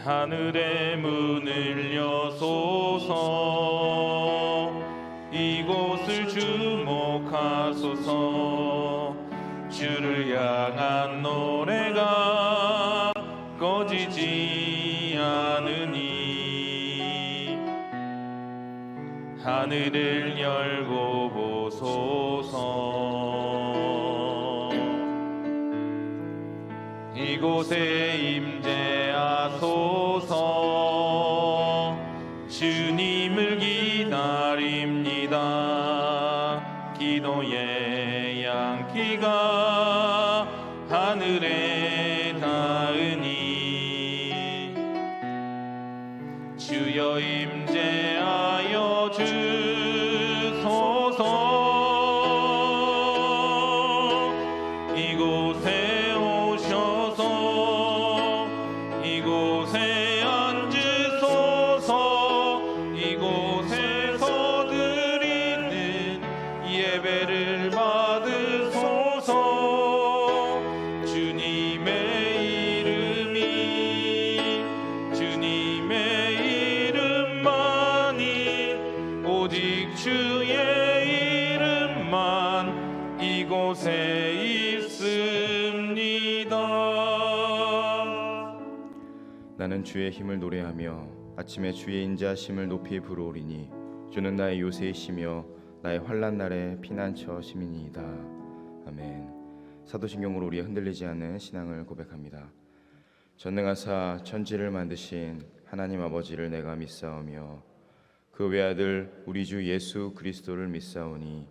하늘의 문을 여소서. 이곳을 주목하소서. 주를 향한 노래가 꺼지지 않으니 하늘을 열고 보소서. 이곳에 임재하소서. 주님을 기다립니다. 기도의 양기가 하늘에 닿으니 주여 임재하여 주소서. 이곳에 오셔서 이곳에 앉으소서. 이곳에서 드리는 예배를 받으소서. 주님의 이름만이 오직 주의 이름만 이곳에 있습니다. 나는 주의 힘을 노래하며 아침에 주의 인자하심을 높이 부르오리니 주는 나의 요새이시며 나의 환난 날의 피난처 시민이이다. 아멘. 사도신경으로 우리의 흔들리지 않는 신앙을 고백합니다. 전능하사 천지를 만드신 하나님 아버지를 내가 믿사오며 그 외아들 우리 주 예수 그리스도를 믿사오니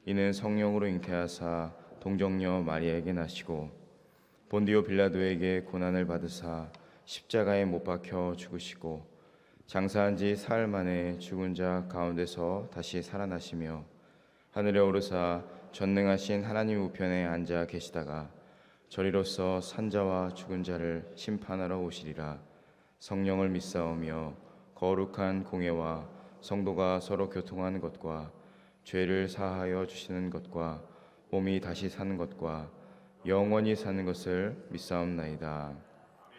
이는 성령으로 잉태하사 동정녀 마리아에게 나시고 본디오 빌라도에게 고난을 받으사 십자가에 못 박혀 죽으시고 장사한 지 사흘 만에 죽은 자 가운데서 다시 살아나시며 하늘에 오르사 전능하신 하나님 우편에 앉아 계시다가 저리로서 산자와 죽은 자를 심판하러 오시리라. 성령을 믿사오며 거룩한 공예와 성도가 서로 교통하는 것과 죄를 사하여 주시는 것과 몸이 다시 사는 것과 영원히 사는 것을 믿사옵나이다.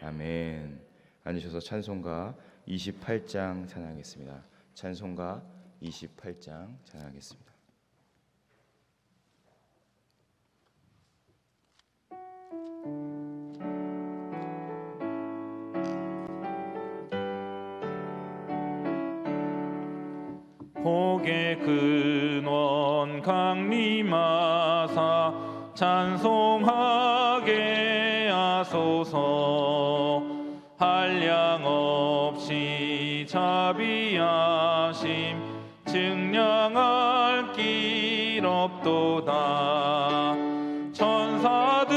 아멘. 앉으셔서 찬송가 28장 찬양하겠습니다. 찬송가 28장 찬양하겠습니다. 복의 근원 강림하사 찬송하게 하소서. 한량 없이 자비하심 증량할 길 없도다. 천사들의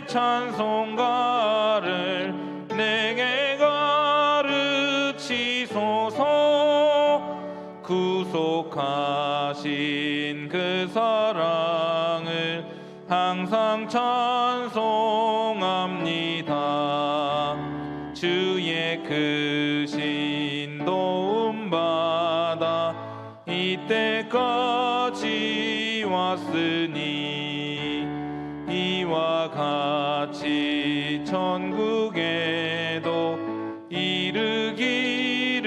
찬송가를 내게 가르치소서. 구속하신 그 사랑을 항상 찬송합니다. 주의 크신 도움 받아 이때까지 왔으니 이와 같이 천국에도 이르기를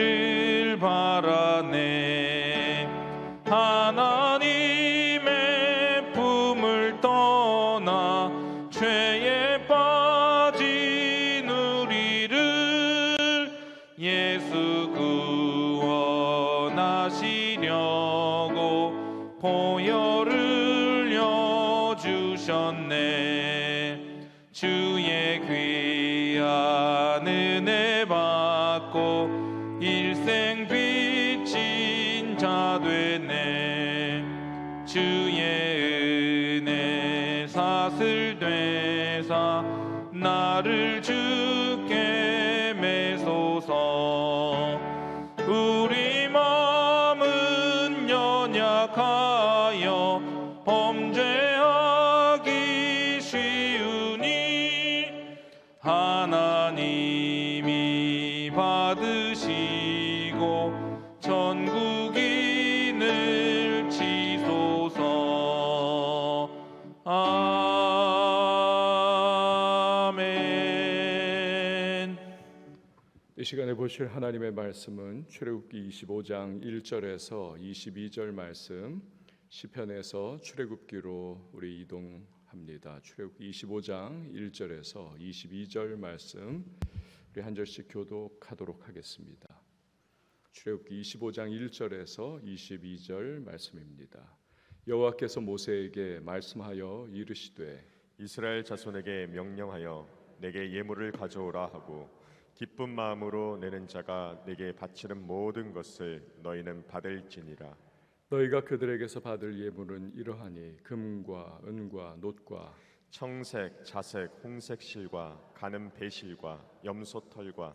바라네. 하나님의 품을 떠나 죄에 빠진 우리를 예수 구원하시려고 보혈을 흘려주셨네. 주의 귀한 은혜 받고 일생 빚진 자 되네. 주의 은혜 사슬 되사 나를 주께 매소서. 우리 마음은 연약하여 범죄하기 쉬우니 하나님이 받으시고 전국인을 치소서. 아멘. 이 시간에 보실 하나님의 말씀은 출애굽기 25장 1절에서 22절 말씀, 시편에서 출애굽기로 우리 이동합니다. 출애굽기 25장 1절에서 22절 말씀 우리 한 절씩 교독하도록 하겠습니다. 출애굽기 25장 1절에서 22절 말씀입니다. 여호와께서 모세에게 말씀하여 이르시되 이스라엘 자손에게 명령하여 내게 예물을 가져오라 하고 기쁜 마음으로 내는 자가 내게 바치는 모든 것을 너희는 받을지니라. 너희가 그들에게서 받을 예물은 이러하니 금과 은과 놋과 청색, 자색, 홍색 실과 가는 배실과 염소털과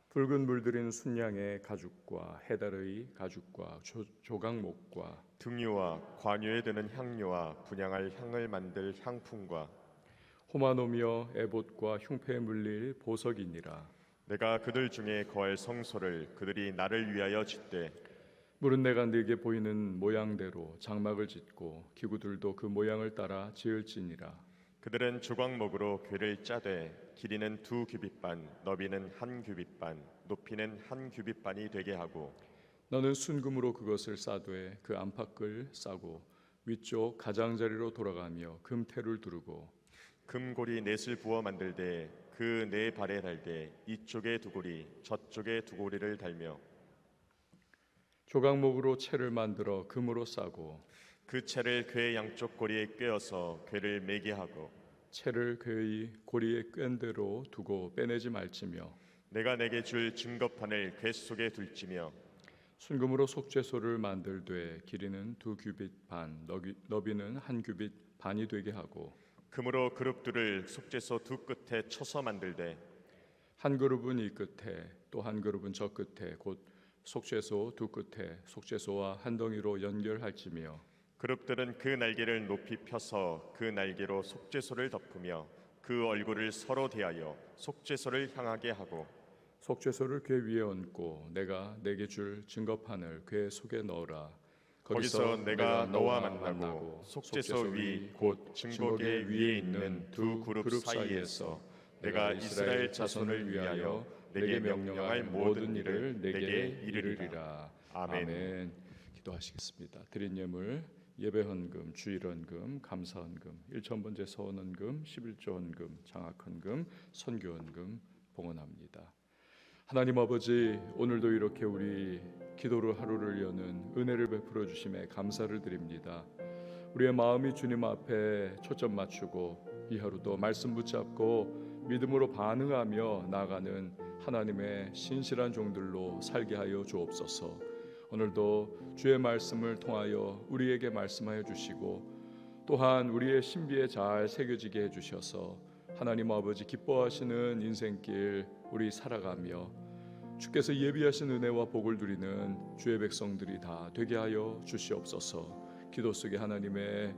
붉은 물들인 순양의 가죽과 해달의 가죽과 조각목과 등유와 관유에 드는 향료와 분향할 향을 만들 향품과 호마노며 에봇과 흉패에 물릴 보석이니라. 내가 그들 중에 거할 성소를 그들이 나를 위하여 짓되 물은 내가 네게 보이는 모양대로 장막을 짓고 기구들도 그 모양을 따라 지을지니라. 그들은 조각목으로 궤를 짜되 길이는 2규빗반, 너비는 1규빗반, 높이는 1규빗반이 되게 하고 너는 순금으로 그것을 싸되 그 안팎을 싸고 위쪽 가장자리로 돌아가며 금테를 두르고 금고리 넷을 부어 만들되 그 네 발에 달되 이쪽에 두 고리 저쪽에 두 고리를 달며 조각목으로 채를 만들어 금으로 싸고 그 채를 궤의 양쪽 고리에 꿰어서 궤를 매게 하고 채를 궤의 고리에 꿰은 대로 두고 빼내지 말지며 내가 내게 줄 증거판을 궤 속에 둘지며 순금으로 속죄소를 만들되 길이는 2규빗 반, 너비는 1규빗 반이 되게 하고 금으로 그룹들을 속죄소 두 끝에 쳐서 만들되 한 그룹은 이 끝에 또 한 그룹은 저 끝에 곧 속죄소 두 끝에 속죄소와 한 덩이로 연결할지며 그룹들은 그 날개를 높이 펴서 그 날개로 속죄소를 덮으며 그 얼굴을 서로 대하여 속죄소를 향하게 하고 속죄소를 궤 위에 얹고 내가 내게 줄 증거판을 궤 속에 넣어라. 거기서 내가 너와 만나고 속죄소 위 곧 증거궤 위에 있는 두 그룹 사이에서 내가 이스라엘 자손을 위하여 내게 명령할 모든 일을 내게 이르리라. 아멘. 기도하시겠습니다. 드린 예물 예배 헌금, 주일 헌금, 감사 헌금, 1,000번째 서원 헌금, 11조 헌금, 장학 헌금, 선교 헌금 봉헌합니다. 하나님 아버지, 오늘도 이렇게 우리 기도를 하루를 여는 은혜를 베풀어 주심에 감사를 드립니다. 우리의 마음이 주님 앞에 초점 맞추고 이 하루도 말씀 붙잡고 믿음으로 반응하며 나아가는 하나님의 신실한 종들로 살게 하여 주옵소서. 오늘도 주의 말씀을 통하여 우리에게 말씀하여 주시고 또한 우리의 신비에 잘 새겨지게 해주셔서 하나님 아버지 기뻐하시는 인생길 우리 살아가며 주께서 예비하신 은혜와 복을 누리는 주의 백성들이 다 되게 하여 주시옵소서. 기도 속에 하나님의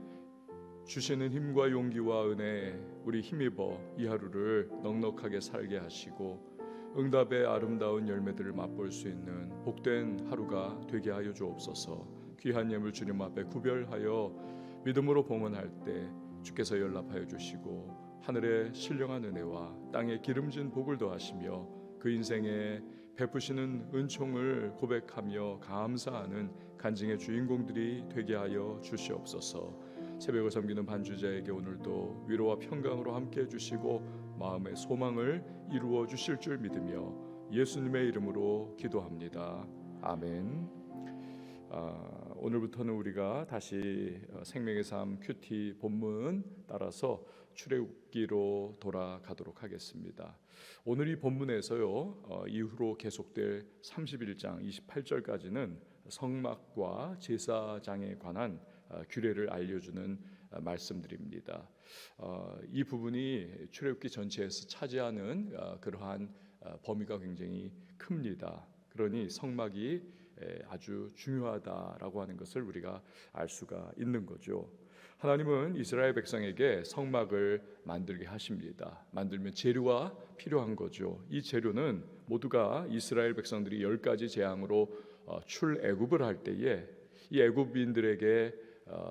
주시는 힘과 용기와 은혜 우리 힘입어 이 하루를 넉넉하게 살게 하시고 응답의 아름다운 열매들을 맛볼 수 있는 복된 하루가 되게 하여 주옵소서. 귀한 예물 주님 앞에 구별하여 믿음으로 봉헌할 때 주께서 연락하여 주시고 하늘의 신령한 은혜와 땅의 기름진 복을 더하시며 그 인생에 베푸시는 은총을 고백하며 감사하는 간증의 주인공들이 되게 하여 주시옵소서. 새벽을 섬기는 반주자에게 오늘도 위로와 평강으로 함께 해주시고 마음의 소망을 이루어 주실 줄 믿으며 예수님의 이름으로 기도합니다. 아멘. 오늘부터는 우리가 다시 생명의 삶 큐티 본문 따라서 출애굽기로 돌아가도록 하겠습니다. 오늘 이 본문에서요 이후로 계속될 31장 28절까지는 성막과 제사장에 관한 규례를 알려주는 말씀들입니다. 이 부분이 출애굽기 전체에서 차지하는 그러한 범위가 굉장히 큽니다. 그러니 성막이 아주 중요하다라고 하는 것을 우리가 알 수가 있는 거죠. 하나님은 이스라엘 백성에게 성막을 만들게 하십니다. 만들면 재료가 필요한 거죠. 이 재료는 모두가 이스라엘 백성들이 10가지 재앙으로 출애굽을 할 때에 이 애굽인들에게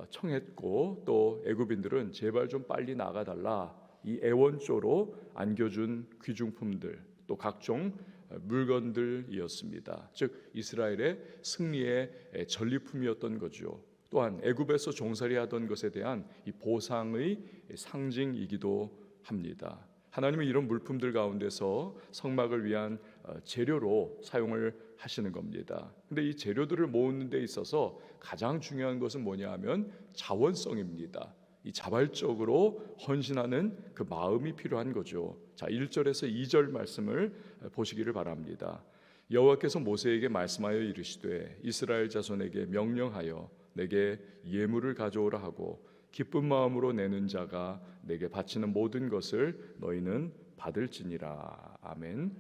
청했고 또 애굽인들은 제발 좀 빨리 나가달라 이 애원조로 안겨준 귀중품들 또 각종 물건들이었습니다. 즉 이스라엘의 승리의 전리품이었던 거죠. 또한 애굽에서 종살이하던 것에 대한 이 보상의 상징이기도 합니다. 하나님은 이런 물품들 가운데서 성막을 위한 재료로 사용을 하시는 겁니다. 근데 이 재료들을 모으는 데 있어서 가장 중요한 것은 뭐냐 하면 자원성입니다. 이 자발적으로 헌신하는 그 마음이 필요한 거죠. 자, 1절에서 2절 말씀을 보시기를 바랍니다. 여호와께서 모세에게 말씀하여 이르시되 이스라엘 자손에게 명령하여 내게 예물을 가져오라 하고 기쁜 마음으로 내는 자가 내게 바치는 모든 것을 너희는 받을지니라. 아멘.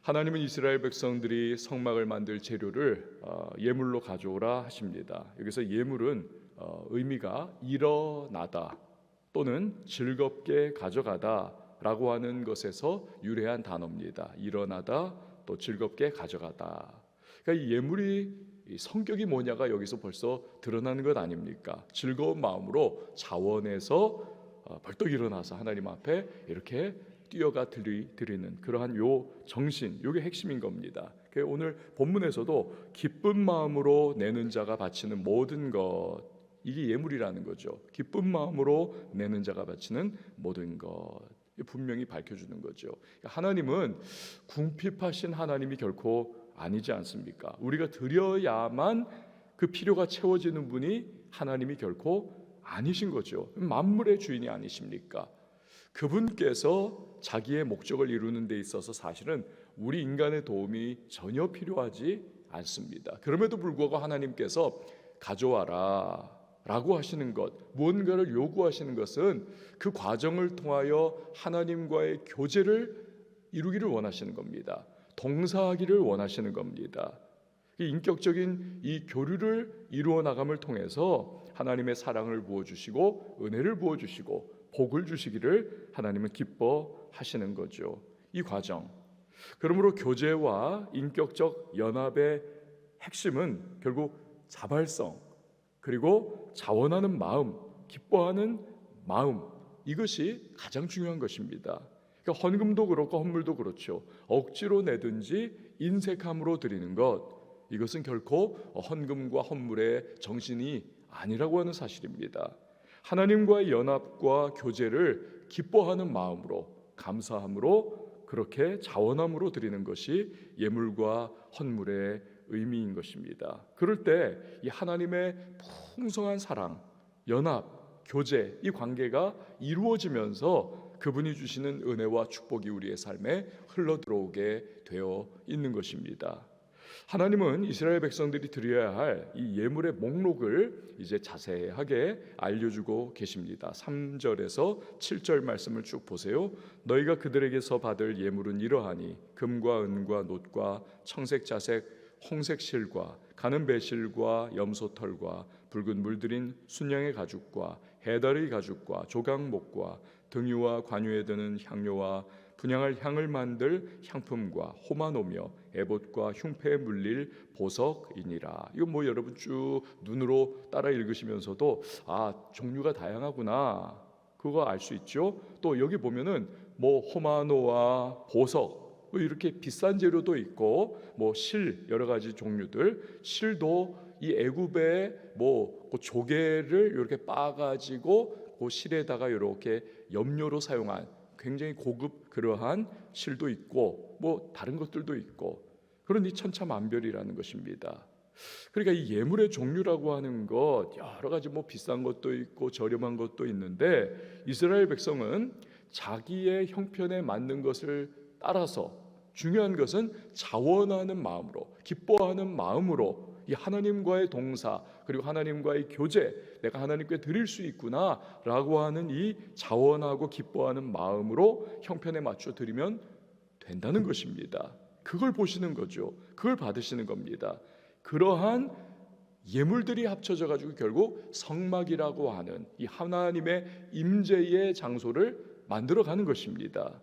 하나님은 이스라엘 백성들이 성막을 만들 재료를 예물로 가져오라 하십니다. 여기서 예물은 의미가 일어나다 또는 즐겁게 가져가다 라고 하는 것에서 유래한 단어입니다. 일어나다 또 즐겁게 가져가다. 그러니까 이 예물이 성격이 뭐냐가 여기서 벌써 드러나는 것 아닙니까? 즐거운 마음으로 자원해서 벌떡 일어나서 하나님 앞에 이렇게 뛰어가 드리는 그러한 요 정신, 이게 핵심인 겁니다. 오늘 본문에서도 기쁜 마음으로 내는 자가 바치는 모든 것, 이게 예물이라는 거죠. 기쁜 마음으로 내는 자가 바치는 모든 것, 분명히 밝혀주는 거죠. 하나님은 궁핍하신 하나님이 결코 아니지 않습니까? 우리가 드려야만 그 필요가 채워지는 분이 하나님이 결코 아니신 거죠. 만물의 주인이 아니십니까? 그분께서 자기의 목적을 이루는 데 있어서 사실은 우리 인간의 도움이 전혀 필요하지 않습니다. 그럼에도 불구하고 하나님께서 가져와라 라고 하시는 것, 무언가를 요구하시는 것은 그 과정을 통하여 하나님과의 교제를 이루기를 원하시는 겁니다. 동사하기를 원하시는 겁니다. 인격적인 이 교류를 이루어 나감을 통해서 하나님의 사랑을 부어주시고 은혜를 부어주시고 복을 주시기를 하나님은 기뻐하시는 거죠. 이 과정, 그러므로 교제와 인격적 연합의 핵심은 결국 자발성 그리고 자원하는 마음, 기뻐하는 마음, 이것이 가장 중요한 것입니다. 그러니까 헌금도 그렇고 헌물도 그렇죠. 억지로 내든지 인색함으로 드리는 것, 이것은 결코 헌금과 헌물의 정신이 아니라고 하는 사실입니다. 하나님과의 연합과 교제를 기뻐하는 마음으로, 감사함으로, 그렇게 자원함으로 드리는 것이 예물과 헌물의 의미인 것입니다. 그럴 때 이 하나님의 풍성한 사랑, 연합, 교제, 이 관계가 이루어지면서 그분이 주시는 은혜와 축복이 우리의 삶에 흘러들어오게 되어 있는 것입니다. 하나님은 이스라엘 백성들이 드려야 할 이 예물의 목록을 이제 자세하게 알려주고 계십니다. 3절에서 7절 말씀을 쭉 보세요. 너희가 그들에게서 받을 예물은 이러하니 금과 은과 놋과 청색 자색 홍색 실과 가는 배실과 염소털과 붉은 물들인 순양의 가죽과 해달의 가죽과 조각목과 등유와 관유에 드는 향료와 분향할 향을 만들 향품과 호마노며 에봇과 흉패에 물릴 보석이니라. 이거 뭐 여러분 쭉 눈으로 따라 읽으시면서도 종류가 다양하구나 그거 알 수 있죠. 또 여기 보면은 뭐 호마노와 보석 뭐 이렇게 비싼 재료도 있고 뭐 실 여러 가지 종류들, 실도 이 애굽의 그 조개를 이렇게 빻아가지고 그 실에다가 이렇게 염료로 사용한 굉장히 고급 그러한 실도 있고 뭐 다른 것들도 있고 그런 이 천차만별이라는 것입니다. 그러니까 이 예물의 종류라고 하는 것 여러 가지 뭐 비싼 것도 있고 저렴한 것도 있는데 이스라엘 백성은 자기의 형편에 맞는 것을 따라서 중요한 것은 자원하는 마음으로 기뻐하는 마음으로 이 하나님과의 동사 그리고 하나님과의 교제 내가 하나님께 드릴 수 있구나라고 하는 이 자원하고 기뻐하는 마음으로 형편에 맞춰 드리면 된다는 것입니다. 그걸 보시는 거죠. 그걸 받으시는 겁니다. 그러한 예물들이 합쳐져 가지고 결국 성막이라고 하는 이 하나님의 임재의 장소를 만들어가는 것입니다.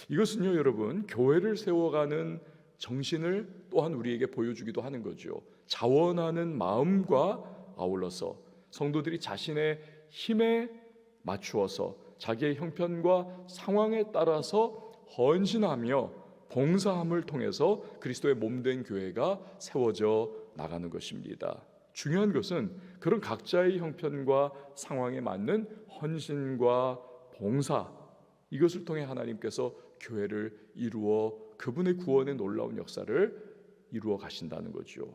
이것은요 여러분 교회를 세워가는 정신을 또한 우리에게 보여주기도 하는 거죠. 자원하는 마음과 아울러서 성도들이 자신의 힘에 맞추어서 자기의 형편과 상황에 따라서 헌신하며 봉사함을 통해서 그리스도의 몸된 교회가 세워져 나가는 것입니다. 중요한 것은 그런 각자의 형편과 상황에 맞는 헌신과 봉사, 이것을 통해 하나님께서 교회를 이루어 그분의 구원의 놀라운 역사를 이루어 가신다는 거죠.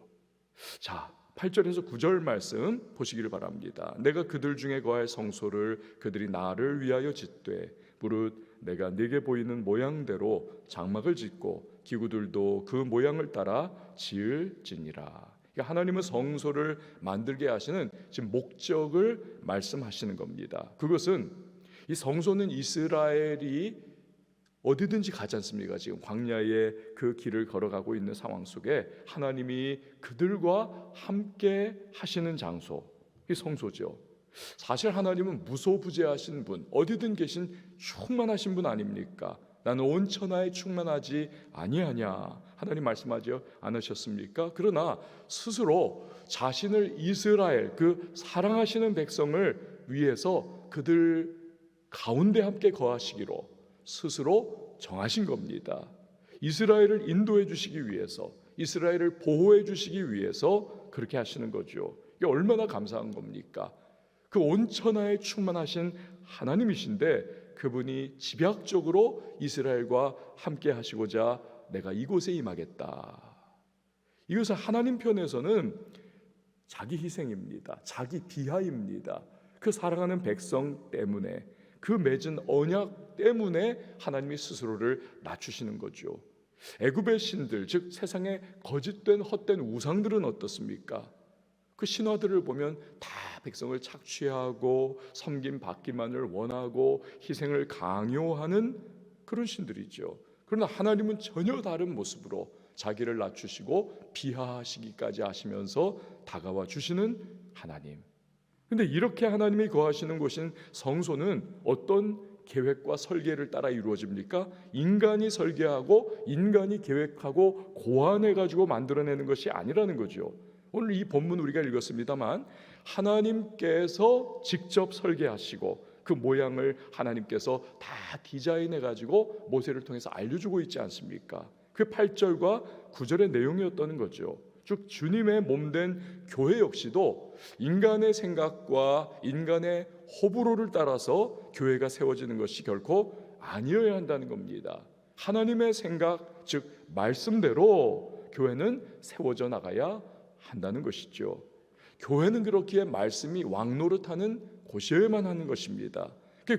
자, 8절에서 9절 말씀 보시기를 바랍니다. 내가 그들 중에 거할 성소를 그들이 나를 위하여 짓되 무릇 내가 네게 보이는 모양대로 장막을 짓고 기구들도 그 모양을 따라 지을지니라. 그러니까 하나님은 성소를 만들게 하시는 지금 목적을 말씀하시는 겁니다. 그것은 이 성소는 이스라엘이 어디든지 가지 않습니까? 지금 광야의 그 길을 걸어가고 있는 상황 속에 하나님이 그들과 함께 하시는 장소, 이 성소죠. 사실 하나님은 무소부재하신 분, 어디든 계신 충만하신 분 아닙니까? 나는 온 천하에 충만하지 아니하냐, 하나님 말씀하지 않으셨습니까? 그러나 스스로 자신을 이스라엘, 그 사랑하시는 백성을 위해서 그들 가운데 함께 거하시기로 스스로 정하신 겁니다. 이스라엘을 인도해 주시기 위해서, 이스라엘을 보호해 주시기 위해서 그렇게 하시는 거죠. 이게 얼마나 감사한 겁니까? 그 온 천하에 충만하신 하나님이신데 그분이 집약적으로 이스라엘과 함께 하시고자 내가 이곳에 임하겠다. 이것은 하나님 편에서는 자기 희생입니다. 자기 비하입니다. 그 사랑하는 백성 때문에, 그 맺은 언약 때문에 하나님이 스스로를 낮추시는 거죠. 애굽의 신들, 즉 세상의 거짓된 헛된 우상들은 어떻습니까? 그 신화들을 보면 다 백성을 착취하고 섬김 받기만을 원하고 희생을 강요하는 그런 신들이죠. 그러나 하나님은 전혀 다른 모습으로 자기를 낮추시고 비하하시기까지 하시면서 다가와 주시는 하나님. 근데 이렇게 하나님이 거하시는 곳인 성소는 어떤 계획과 설계를 따라 이루어집니까? 인간이 설계하고 인간이 계획하고 고안해가지고 만들어내는 것이 아니라는 거죠. 오늘 이 본문 우리가 읽었습니다만 하나님께서 직접 설계하시고 그 모양을 하나님께서 다 디자인해가지고 모세를 통해서 알려주고 있지 않습니까? 그 8절과 9절의 내용이었다는 거죠. 즉 주님의 몸된 교회 역시도 인간의 생각과 인간의 호불호를 따라서 교회가 세워지는 것이 결코 아니어야 한다는 겁니다. 하나님의 생각, 즉 말씀대로 교회는 세워져 나가야 한다는 것이죠. 교회는 그렇기에 말씀이 왕노릇하는 곳이어야만 하는 것입니다.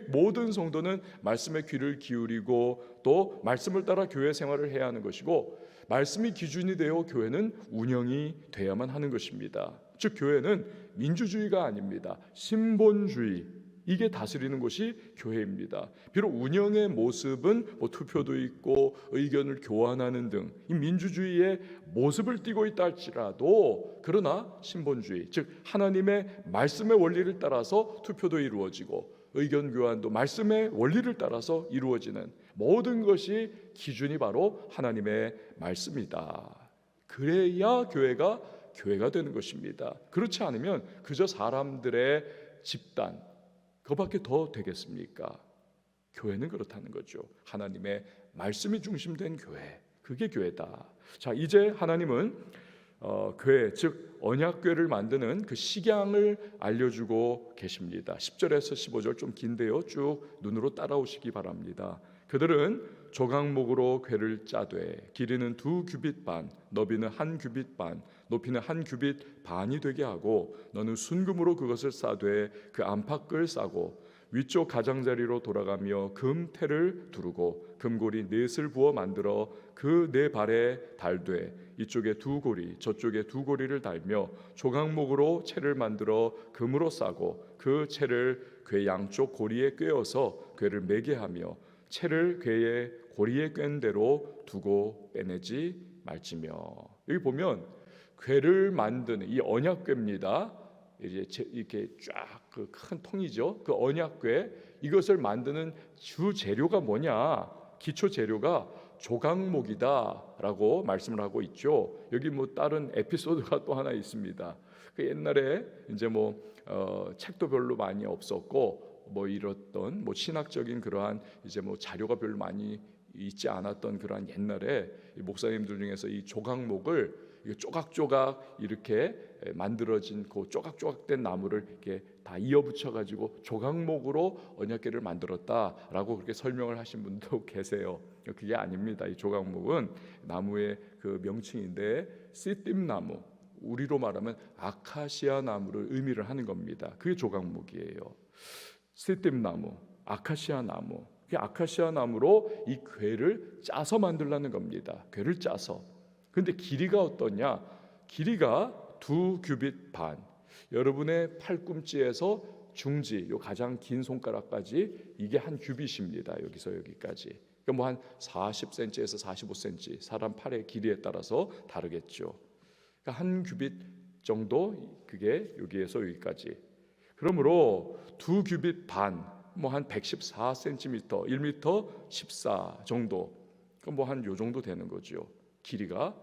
모든 성도는 말씀에 귀를 기울이고 또 말씀을 따라 교회 생활을 해야 하는 것이고, 말씀이 기준이 되어 교회는 운영이 돼야만 하는 것입니다. 즉 교회는 민주주의가 아닙니다. 신본주의, 이게 다스리는 곳이 교회입니다. 비록 운영의 모습은 투표도 있고 의견을 교환하는 등 이 민주주의의 모습을 띠고 있다 할지라도, 그러나 신본주의, 즉 하나님의 말씀의 원리를 따라서 투표도 이루어지고 의견 교환도 말씀의 원리를 따라서 이루어지는 모든 것이 기준이 바로 하나님의 말씀이다. 그래야 교회가 되는 것입니다. 그렇지 않으면 그저 사람들의 집단, 그거밖에 더 되겠습니까? 교회는 그렇다는 거죠. 하나님의 말씀이 중심된 교회, 그게 교회다. 자, 이제 하나님은 교회, 즉 언약궤를 만드는 그 식양을 알려주고 계십니다. 10절에서 15절 좀 긴데요, 쭉 눈으로 따라오시기 바랍니다. 그들은 조각목으로 궤를 짜되 길이는 2규빗 반, 너비는 1규빗 반, 높이는 1규빗 반이 되게 하고 너는 순금으로 그것을 싸되 그 안팎을 싸고 위쪽 가장자리로 돌아가며 금테를 두르고 금고리 넷을 부어 만들어 그 네 발에 달되 이쪽에 2고리 저쪽에 2고리를 달며 조각목으로 채를 만들어 금으로 싸고 그 채를 궤 양쪽 고리에 꿰어서 궤를 매게 하며 채를 궤의 고리에 꿰는 대로 두고 빼내지 말지며. 여기 보면 궤를 만드는 이 언약궤입니다. 이제 이렇게 쫙 그 큰 통이죠. 그 언약궤, 이것을 만드는 주 재료가 뭐냐? 기초 재료가 조각목이다라고 말씀을 하고 있죠. 여기 다른 에피소드가 또 하나 있습니다. 그 옛날에 이제 책도 별로 많이 없었고 이렇던 신학적인 그러한 이제 자료가 별로 많이 있지 않았던 그러한 옛날에 이 목사님들 중에서 이 조각목을 조각조각 이렇게 만들어진 그 조각조각된 나무를 이렇게 다 이어붙여 가지고 조각목으로 언약궤를 만들었다라고 그렇게 설명을 하신 분도 계세요. 그게 아닙니다. 이 조각목은 나무의 그 명칭인데 씨띠나무, 우리로 말하면 아카시아 나무를 의미를 하는 겁니다. 그게 조각목이에요. 씨띠나무, 아카시아 나무. 아카시아 나무로 이 궤를 짜서 만들라는 겁니다. 궤를 짜서. 근데 길이가 어떠냐? 길이가 2규빗 반. 여러분의 팔꿈치에서 중지, 요 가장 긴 손가락까지 이게 한 규빗입니다. 여기서 여기까지. 그러니까 뭐 한 40cm에서 45cm, 사람 팔의 길이에 따라서 다르겠죠. 그러니까 한 규빗 정도, 그게 여기에서 여기까지. 그러므로 2규빗 반, 뭐 한 114cm, 1m 14 정도, 뭐 한 요 정도 되는 거죠. 길이가.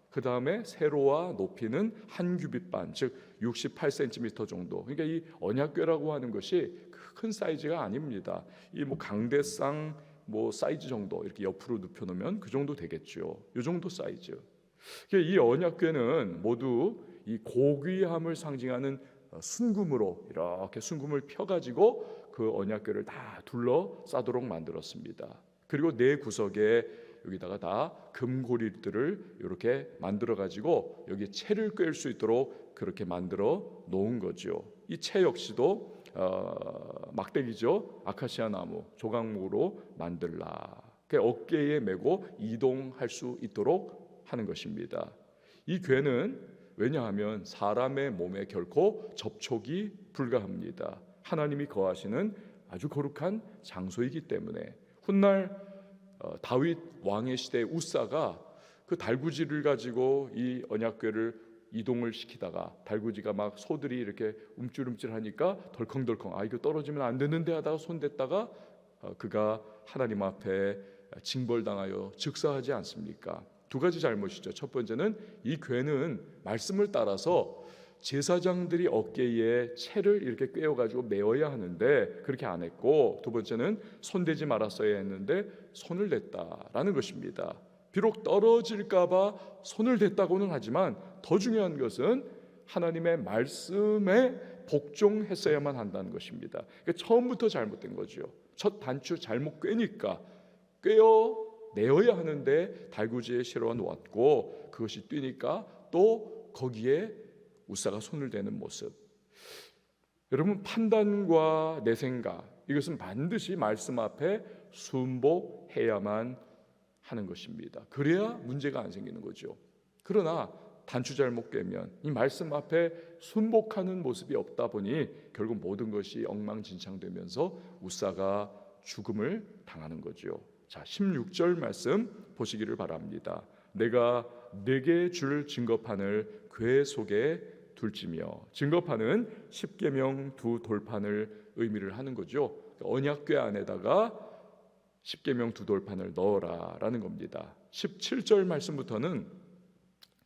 그 다음에 세로와 높이는 한 규빗 반, 즉 68cm 정도. 그러니까 이 언약궤라고 하는 것이 큰 사이즈가 아닙니다. 이 뭐 강대상 뭐 사이즈 정도 이렇게 옆으로 눕혀 놓으면 그 정도 되겠죠. 이 정도 사이즈. 이 언약궤는 모두 이 고귀함을 상징하는 순금으로 이렇게 순금을 펴가지고 그 언약궤를 다 둘러싸도록 만들었습니다. 그리고 네 구석에 여기다가 다 금고리들을 이렇게 만들어 가지고 여기에 채를 꿰을 수 있도록 그렇게 만들어 놓은 거죠. 이 채 역시도 막대기죠. 아카시아 나무 조각목으로 만들라. 어깨에 메고 이동할 수 있도록 하는 것입니다. 이 궤는 왜냐하면 사람의 몸에 결코 접촉이 불가합니다. 하나님이 거하시는 아주 거룩한 장소이기 때문에 훗날 다윗 왕의 시대의 우사가 그 달구지를 가지고 이 언약궤를 이동을 시키다가 달구지가 막 소들이 이렇게 움찔움찔하니까 덜컹덜컹 이거 떨어지면 안 되는데 하다가 손댔다가 그가 하나님 앞에 징벌당하여 즉사하지 않습니까? 두 가지 잘못이죠. 첫 번째는 이 궤는 말씀을 따라서 제사장들이 어깨에 채를 이렇게 꿰어가지고 메어야 하는데 그렇게 안 했고, 두 번째는 손대지 말았어야 했는데 손을 댔다라는 것입니다. 비록 떨어질까봐 손을 댔다고는 하지만 더 중요한 것은 하나님의 말씀에 복종했어야만 한다는 것입니다. 그러니까 처음부터 잘못된 거죠. 첫 단추 잘못 꿰니까 꿰어 내어야 하는데 달구지에 실어 놓았고 그것이 뛰니까 또 거기에 우사가 손을 대는 모습. 여러분, 판단과 내 생각, 이것은 반드시 말씀 앞에 순복해야만 하는 것입니다. 그래야 문제가 안 생기는 거죠. 그러나 단추 잘못 꿰면 이 말씀 앞에 순복하는 모습이 없다 보니 결국 모든 것이 엉망진창되면서 우사가 죽음을 당하는 거죠. 자, 16절 말씀 보시기를 바랍니다. 내가 내게 줄 증거판을 궤 속에 둘지며, 증거판은 십계명 두 돌판을 의미를 하는 거죠. 언약궤 안에다가 십계명 두 돌판을 넣어라라는 겁니다. 17절 말씀부터는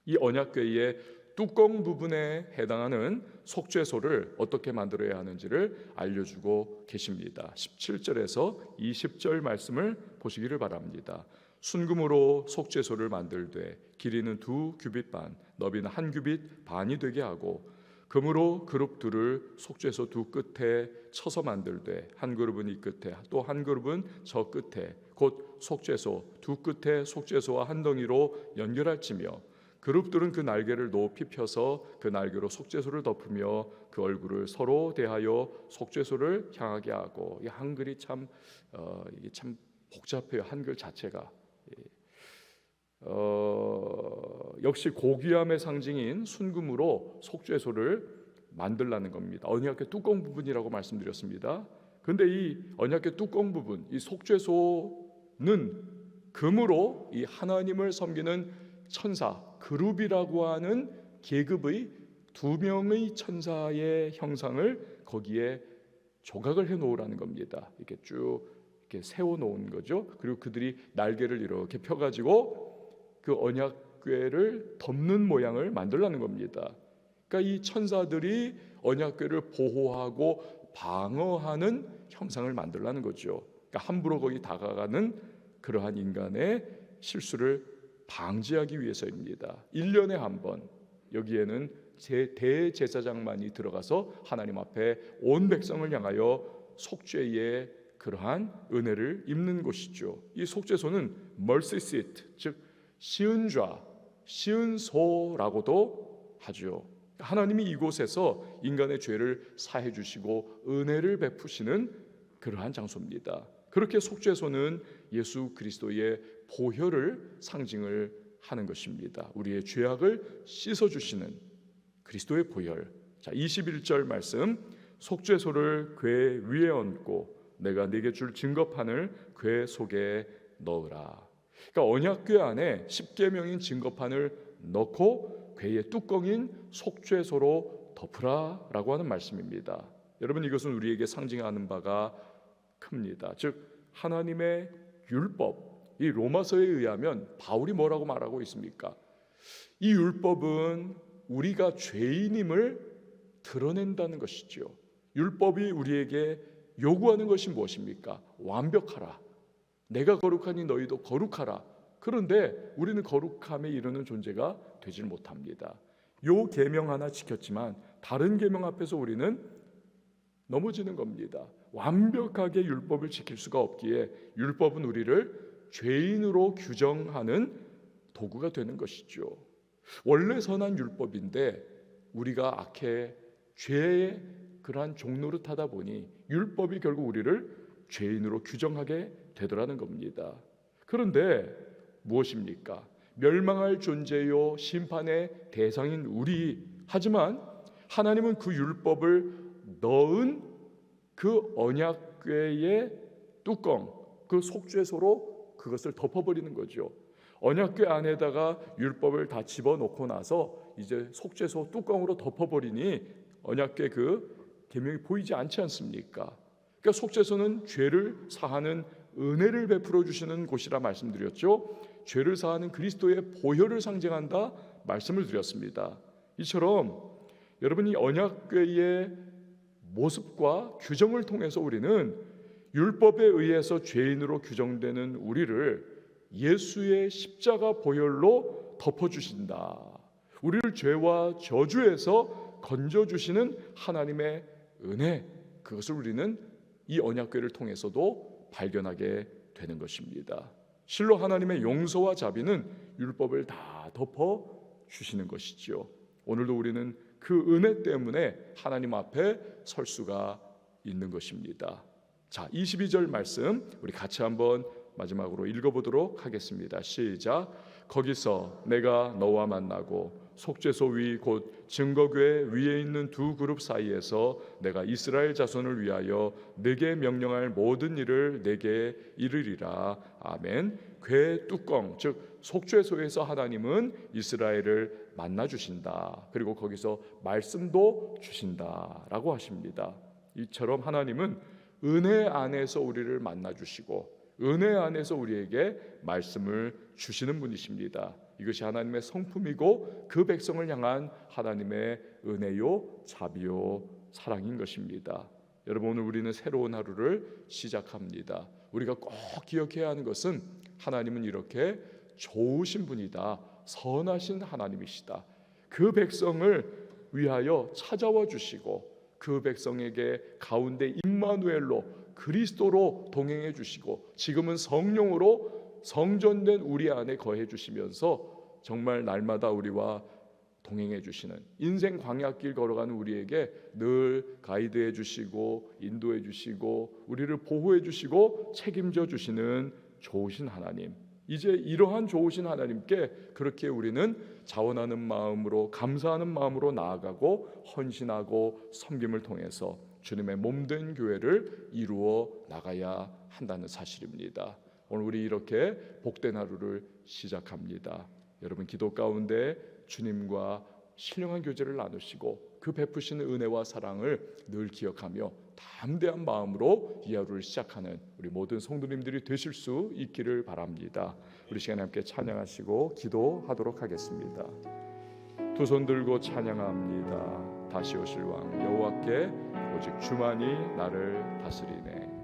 이 언약궤의 뚜껑 부분에 해당하는 속죄소를 어떻게 만들어야 하는지를 알려주고 계십니다. 17절에서 20절 말씀을 보시기를 바랍니다. 순금으로 속죄소를 만들되 길이는 2규빗 반, 너비는 1규빗 반이 되게 하고 금으로 그룹 둘을 속죄소 두 끝에 쳐서 만들되 한 그룹은 이 끝에 또 한 그룹은 저 끝에 곧 속죄소 두 끝에 속죄소와 한 덩이로 연결할지며 그룹들은 그 날개를 높이 펴서 그 날개로 속죄소를 덮으며 그 얼굴을 서로 대하여 속죄소를 향하게 하고, 이 한글이 이게 참 복잡해요. 한글 자체가. 역시 고귀함의 상징인 순금으로 속죄소를 만들라는 겁니다. 언약궤 뚜껑 부분이라고 말씀드렸습니다. 그런데 이 언약궤 뚜껑 부분, 이 속죄소는 금으로 이 하나님을 섬기는 천사 그룹이라고 하는 계급의 2명의 천사의 형상을 거기에 조각을 해 놓으라는 겁니다. 이렇게 쭉 이렇게 세워 놓은 거죠. 그리고 그들이 날개를 이렇게 펴 가지고 그 언약궤를 덮는 모양을 만들라는 겁니다. 그러니까 이 천사들이 언약궤를 보호하고 방어하는 형상을 만들라는 거죠. 그러니까 함부로 거기 다가가는 그러한 인간의 실수를 방지하기 위해서입니다. 1년에 한 번 여기에는 대제사장만이 들어가서 하나님 앞에 온 백성을 향하여 속죄의 그러한 은혜를 입는 곳이죠. 이 속죄소는 mercy seat, 즉 시은좌, 시은소라고도 하죠. 하나님이 이곳에서 인간의 죄를 사해 주시고 은혜를 베푸시는 그러한 장소입니다. 그렇게 속죄소는 예수 그리스도의 보혈을 상징을 하는 것입니다. 우리의 죄악을 씻어 주시는 그리스도의 보혈. 자, 21절 말씀, 속죄소를 궤 위에 얹고 내가 네게 줄 증거판을 궤 속에 넣으라. 그러니까 언약궤 안에 십계명인 증거판을 넣고 궤의 뚜껑인 속죄소로 덮으라라고 하는 말씀입니다. 여러분, 이것은 우리에게 상징하는 바가 큽니다. 즉 하나님의 율법, 이 로마서에 의하면 바울이 뭐라고 말하고 있습니까? 이 율법은 우리가 죄인임을 드러낸다는 것이죠. 율법이 우리에게 요구하는 것이 무엇입니까? 완벽하라. 내가 거룩하니 너희도 거룩하라. 그런데 우리는 거룩함에 이르는 존재가 되질 못합니다. 요 계명 하나 지켰지만 다른 계명 앞에서 우리는 넘어지는 겁니다. 완벽하게 율법을 지킬 수가 없기에 율법은 우리를 죄인으로 규정하는 도구가 되는 것이죠. 원래 선한 율법인데 우리가 악해 죄의 그러한 종노릇하다 보니 율법이 결국 우리를 죄인으로 규정하게 되더라는 겁니다. 그런데 무엇입니까? 멸망할 존재요 심판의 대상인 우리, 하지만 하나님은 그 율법을 넣은 그 언약궤의 뚜껑, 그 속죄소로 그것을 덮어버리는 거죠. 언약궤 안에다가 율법을 다 집어넣고 나서 이제 속죄소 뚜껑으로 덮어버리니 언약궤 그 계명이 보이지 않지 않습니까? 그러니까 속죄소는 죄를 사하는 은혜를 베풀어 주시는 곳이라 말씀드렸죠. 죄를 사하는 그리스도의 보혈을 상징한다 말씀을 드렸습니다. 이처럼 여러분이 언약궤의 모습과 규정을 통해서 우리는 율법에 의해서 죄인으로 규정되는 우리를 예수의 십자가 보혈로 덮어주신다. 우리를 죄와 저주에서 건져주시는 하나님의 은혜, 그것을 우리는 이 언약궤를 통해서도 발견하게 되는 것입니다. 실로 하나님의 용서와 자비는 율법을 다 덮어주시는 것이지요. 오늘도 우리는 그 은혜 때문에 하나님 앞에 설 수가 있는 것입니다. 자, 22절 말씀 우리 같이 한번 마지막으로 읽어보도록 하겠습니다. 시작. 거기서 내가 너와 만나고 속죄소 위 곧 증거궤 위에 있는 두 그룹 사이에서 내가 이스라엘 자손을 위하여 네게 명령할 모든 일을 네게 이르리라. 아멘. 궤 뚜껑, 즉 속죄소에서 하나님은 이스라엘을 만나 주신다. 그리고 거기서 말씀도 주신다라고 하십니다. 이처럼 하나님은 은혜 안에서 우리를 만나 주시고 은혜 안에서 우리에게 말씀을 주시는 분이십니다. 이것이 하나님의 성품이고 그 백성을 향한 하나님의 은혜요 자비요 사랑인 것입니다. 여러분, 오늘 우리는 새로운 하루를 시작합니다. 우리가 꼭 기억해야 하는 것은 하나님은 이렇게 좋으신 분이다. 선하신 하나님이시다. 그 백성을 위하여 찾아와 주시고 그 백성에게 가운데 임마누엘로 그리스도로 동행해 주시고 지금은 성령으로 성전된 우리 안에 거해 주시면서 정말 날마다 우리와 동행해 주시는 인생 광야길 걸어가는 우리에게 늘 가이드해 주시고 인도해 주시고 우리를 보호해 주시고 책임져 주시는 좋으신 하나님. 이제 이러한 좋으신 하나님께 그렇게 우리는 자원하는 마음으로 감사하는 마음으로 나아가고 헌신하고 섬김을 통해서 주님의 몸된 교회를 이루어 나가야 한다는 사실입니다. 오늘 우리 이렇게 복된 하루를 시작합니다. 여러분, 기도 가운데 주님과 신령한 교제를 나누시고 그 베푸시는 은혜와 사랑을 늘 기억하며 담대한 마음으로 이 하루를 시작하는 우리 모든 성도님들이 되실 수 있기를 바랍니다. 우리 시간에 함께 찬양하시고 기도하도록 하겠습니다. 두 손 들고 찬양합니다. 다시 오실 왕 여호와께 오직 주만이 나를 다스리네.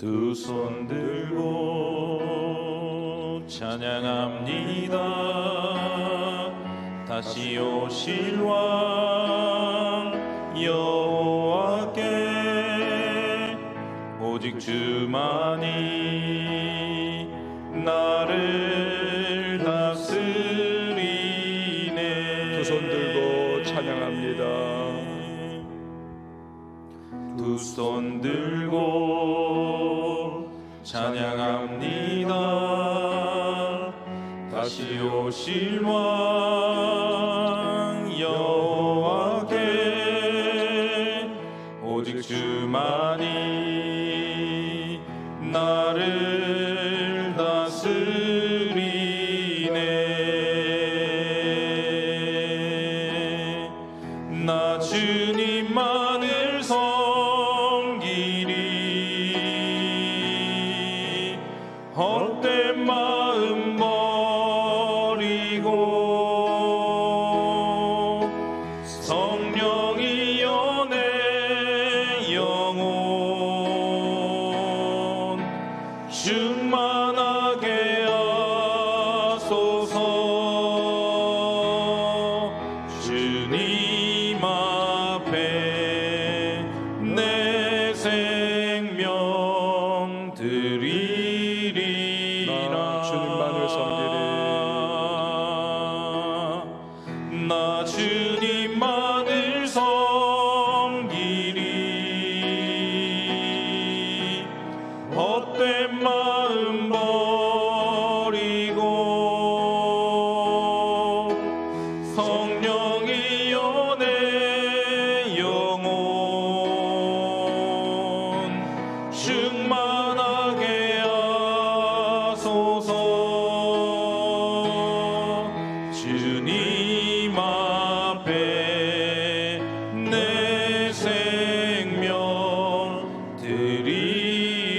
두 손 들고 찬양합니다. 다시 오실 왕 여호와께 오직 주만이 나를 다스리네. 두 손 들고 찬양합니다. 두 손 들고 찬양합니다. 다시 오실 왕 여호와께 오직 주만이 나를 다스리네. 나 주님만을 섬기리. 헛된 마음 버리고 성령이여 내 영혼 충만하게 하소서. 주님 앞에 내 생명 드리리라. 나 주님만을 섬기리. 나 주님만을 섬기리. 헛된 마음 버리고 성령이여 내 영혼 충만하게 하소서. 주님 앞에 내 생명 드리리라.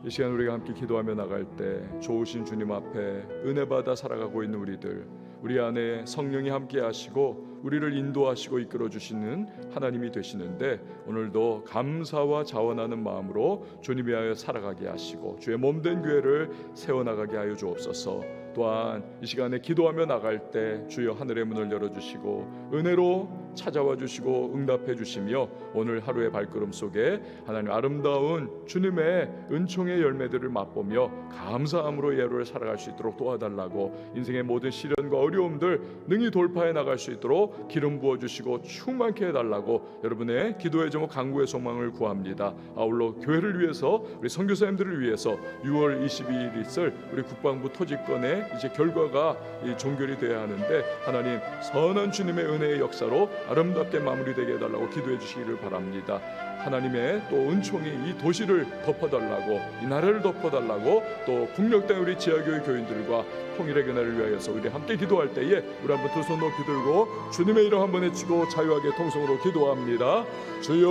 이 시간 우리가 함께 기도하며 나갈 때 좋으신 주님 앞에 은혜 받아 살아가고 있는 우리들, 우리 안에 성령이 함께 하시고 우리를 인도하시고 이끌어 주시는 하나님이 되시는데, 오늘도 감사와 자원하는 마음으로 주님 위하여 살아가게 하시고 주의 몸된 교회를 세워나가게 하여 주옵소서. 또한 이 시간에 기도하며 나갈 때 주여 하늘의 문을 열어주시고 은혜로 찾아와 주시고 응답해 주시며 오늘 하루의 발걸음 속에 하나님 아름다운 주님의 은총의 열매들을 맛보며 감사함으로 예로를 살아갈 수 있도록 도와달라고, 인생의 모든 시련과 어려움들 능히 돌파해 나갈 수 있도록 기름 부어주시고 충만케 해달라고 여러분의 기도의 제목 간구의 소망을 구합니다. 아울러 교회를 위해서, 우리 선교사님들을 위해서 6월 22일 있을 우리 국방부 토집권의 이제 결과가 종결이 돼야 하는데, 하나님 선한 주님의 은혜의 역사로 아름답게 마무리되게 해달라고 기도해 주시기를 바랍니다. 하나님의 또 은총이 이 도시를 덮어달라고, 이 나라를 덮어달라고, 또 국력 땅 우리 지하교회 교인들과 통일의 그날을 위하여서 우리 함께 기도할 때에 우리 한번 두 손 높이 들고 주님의 이름 한번 외치고 자유하게 통성으로 기도합니다. 주여